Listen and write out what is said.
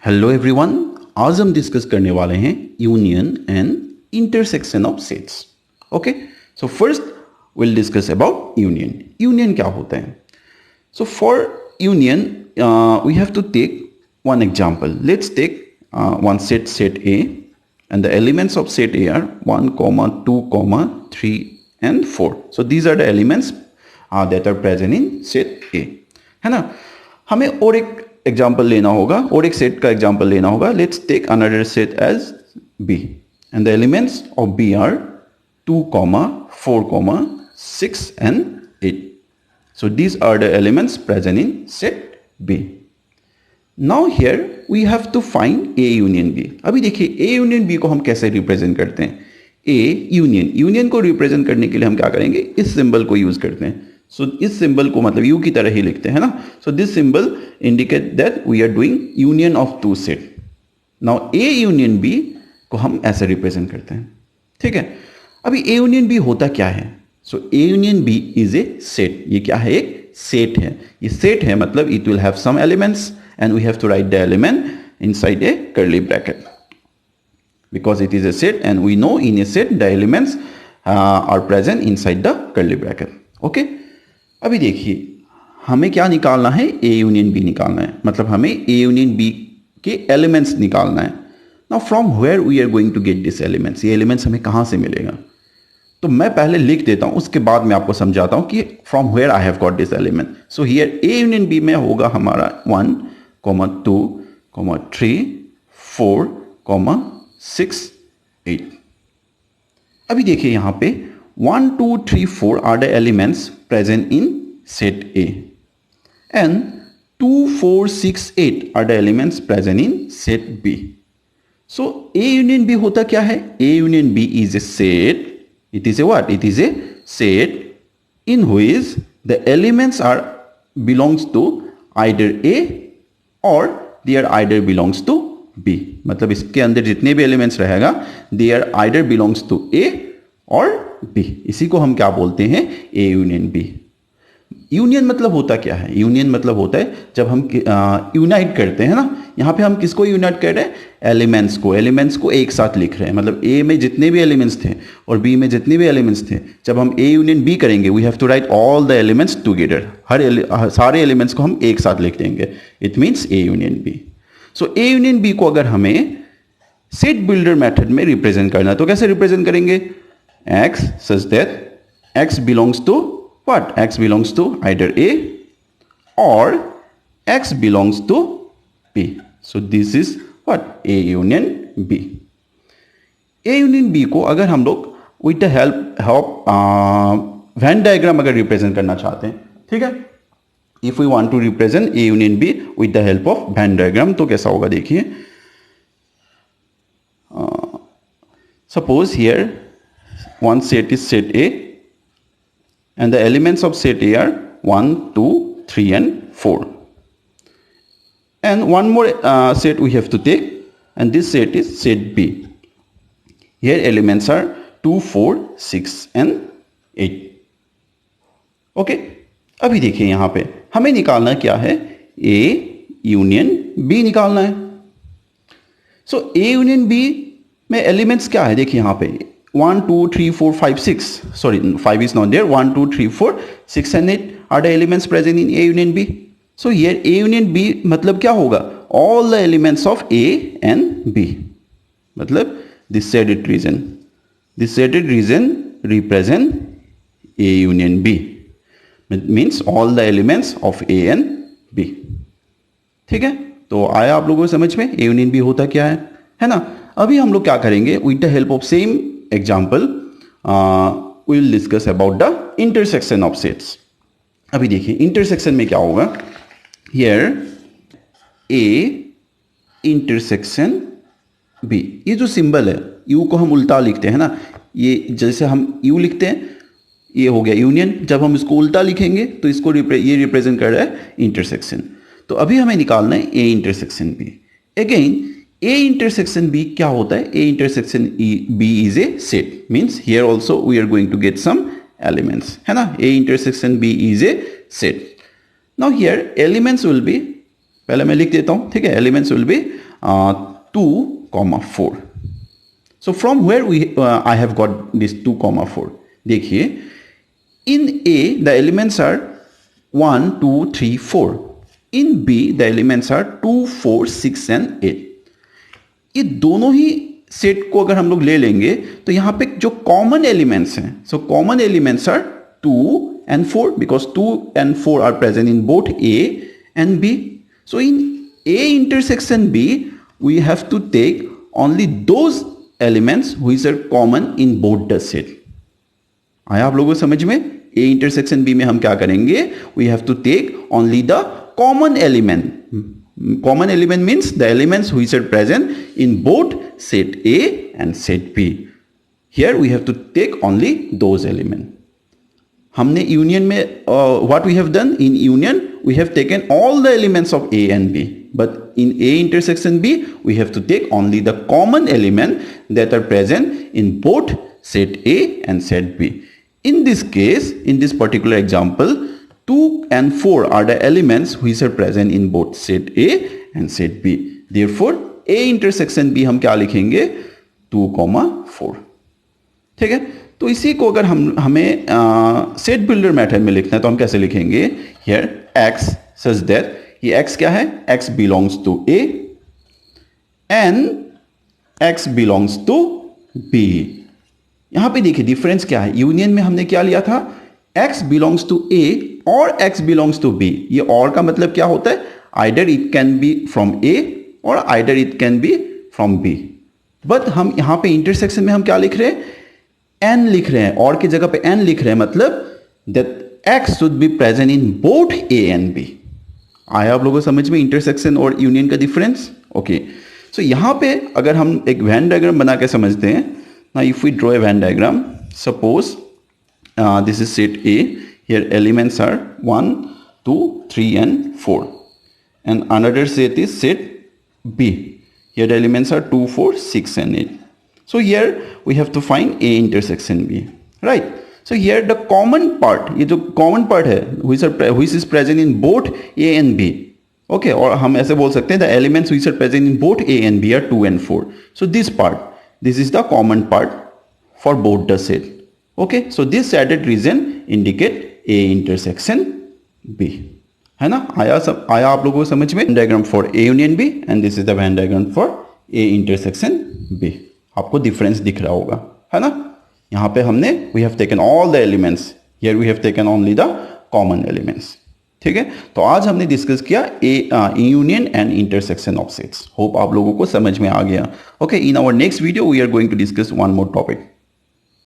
Hello everyone, आज हम discuss करने वाले हैं union and intersection of sets. Okay, so first will discuss about union. Union क्या होता है? So for union we have to take one example. Let's take one set A, and the elements of set A are 1, 2, 3 and 4. So these are the elements that are present in set A, है ना? हमें और एक example लेना होगा और एक set का एग्जाम्पल लेना होगा. Let's take another set as B, and the elements of B are 2, 4, 6 and 8. So these are the elements present in set B. Now here we have to find A union B. अभी देखिए A union B को हम कैसे represent करते हैं. A union को represent करने के लिए हम क्या करेंगे, इस सिंबल को यूज करते हैं. सो इस सिंबल को मतलब U की तरह ही लिखते हैं ना. So this symbol indicate that we are doing union of two set. Now A union B को हम ऐसे रिप्रेजेंट करते हैं. ठीक है. अभी A यूनियन B होता क्या है? सो A union B is a set. ये क्या है? एक सेट है. ये सेट है मतलब it will have some elements and we have to write the element inside a curly bracket because it is a set and we know in a set the elements are present inside the curly bracket. Okay, अभी देखिए हमें क्या निकालना है, A union B निकालना है. मतलब हमें A यूनियन B के एलिमेंट्स निकालना है. Now from where we are going to get these elements? ये एलिमेंट्स हमें कहाँ से मिलेगा? तो मैं पहले लिख देता हूँ, उसके बाद मैं आपको समझाता हूँ कि from where I have got this element. So here A union B में होगा हमारा 1, 2, 3, 4, 6, 8. अभी देखिए यहाँ पे 1, 2, 3, 4 are the elements present in set A and 2, 4, 6, 8 are the elements present in set B. So A union B होता क्या है? A union B is a set. It is a what? It is a set in which the elements are belongs to either A और there either belongs to B. मतलब इसके अंदर जितने भी elements रहेगा there either belongs to A और B. इसी को हम क्या बोलते हैं? A union B. यूनियन मतलब होता क्या है? यूनियन मतलब होता है जब हम यूनाइट करते हैं ना. यहाँ पे हम किसको यूनाइट कर रहे हैं? एलिमेंट्स को एक साथ लिख रहे हैं. मतलब A में जितने भी एलिमेंट्स थे और B में जितने भी एलिमेंट्स थे, जब हम A यूनियन B करेंगे we have to write all the elements together. सारे एलिमेंट्स को हम एक साथ लिख देंगे. It means A union B. So A union B को अगर हमें सेट बिल्डर मेथड में रिप्रेजेंट करना है तो कैसे रिप्रेजेंट करेंगे? X such that X belongs to what? X belongs to either A or X belongs to B. So this is what? A union B. A union B को अगर हम लोग with the help Venn diagram अगर represent करना चाहते हैं, ठीक है, if we want to represent A union B with the help of Venn diagram तो कैसा होगा देखिए. Suppose here one set is set A and the elements of set A are 1, 2, 3 and 4. And one more set we have to take, and this set is set B. Here elements are 2, 4, 6 and 8. Okay, अभी देखिए यहाँ पे हमें निकालना क्या है? A union B निकालना है. So A यूनियन B में एलिमेंट्स क्या है? देखिए यहाँ पे 1, 2, 3, 4, 5, 6. Sorry, 5 is not there. 1, 2, 3, 4, 6 and 8 are the elements present in A union B. So here A union B मतलब क्या होगा? All the elements of A and B. मतलब this shaded region. This shaded region represent A union B. It means all the elements of A and B. ठीक है? तो आया आप लोगों को समझ में A union B होता क्या है ना? अभी हम लोग क्या करेंगे? With the help of same example we will discuss about the intersection of sets. अभी देखिए इंटरसेक्शन में क्या होगा. here A intersection B. ये जो सिंबल है U को हम उल्टा लिखते हैं ना, ये जैसे हम U लिखते हैं ये हो गया यूनियन. जब हम इसको उल्टा लिखेंगे तो इसको ये रिप्रेजेंट कर रहा है इंटरसेक्शन. तो अभी हमें निकालना है A intersection B. Again A intersection B क्या होता है? A intersection B is a set. Means here also we are going to get some elements, है ना? A intersection B is a set. Now here elements will be, पहले मैं लिख देता हूँ, ठीक है. Elements will be 2, 4. So from where I have got this 2, 4. देखिए, in A the elements are 1, 2, 3, 4. In B the elements are 2, 4, 6 and 8. ये दोनों ही सेट को अगर हम लोग ले लेंगे तो यहाँ पे जो कॉमन एलिमेंट्स हैं, so common elements are 2 and 4 because 2 and 4 are present in both A and B. So in A intersection B we have to take only those elements which are common in both the set. आया आप लोगों को समझ में? A intersection B में हम क्या करेंगे? We have to take only the common element. Common element means the elements which are present in both set A and set B. Here we have to take only those elements. हमने union में what we have done in union we have taken all the elements of A and B, but in A intersection B we have to take only the common element that are present in both set A and set B. In this case, in this particular example, 2 and 4 are the elements which are present in both set A and set B. Therefore, A intersection B हम क्या लिखेंगे? 2, 4. ठीक है? तो इसी को अगर हमें सेट बिल्डर मेथड में लिखना है तो हम कैसे लिखेंगे? Here X such that ये X क्या है? X belongs to A and X belongs to B. यहां पे देखिए डिफरेंस क्या है. यूनियन में हमने क्या लिया था? X belongs to A और X belongs to B. ये और का मतलब क्या होता है? Either it can be from A और either it can be from B. But हम यहां पे इंटरसेक्शन में हम क्या लिख रहे हैं? N लिख रहे हैं. और की जगह पे N लिख रहे हैं, मतलब that X should be present in both A and B. आया आप लोगों को समझ में इंटरसेक्शन और यूनियन का डिफरेंस? ओके, सो यहां पे अगर हम एक वेन डायग्राम बना के समझते हैं. Now if we draw a Venn diagram, suppose this is set A, here elements are 1, 2, 3 and 4, and another set is set B, here the elements are 2, 4, 6 and 8. So here we have to find A intersection B, right? So here the common part, ये जो common part है which is present in both A and B, okay, और हम ऐसे बोल सकते हैं the elements which are present in both A and B are 2 and 4. So this part, this is the common part for both the set. Okay, so this shaded region indicate A intersection B. है ना? आया आप लोगों को समझ में? Diagram for A union B and this is the Venn diagram for A intersection B. आपको difference दिख रहा होगा, है ना? यहाँ पे हमने we have taken all the elements, here we have taken only the common elements. ठीक है? तो आज हमने डिस्कस किया union and intersection of sets. Hope आप लोगों को समझ में आ गया. Okay, in our next video we are going to discuss one more topic.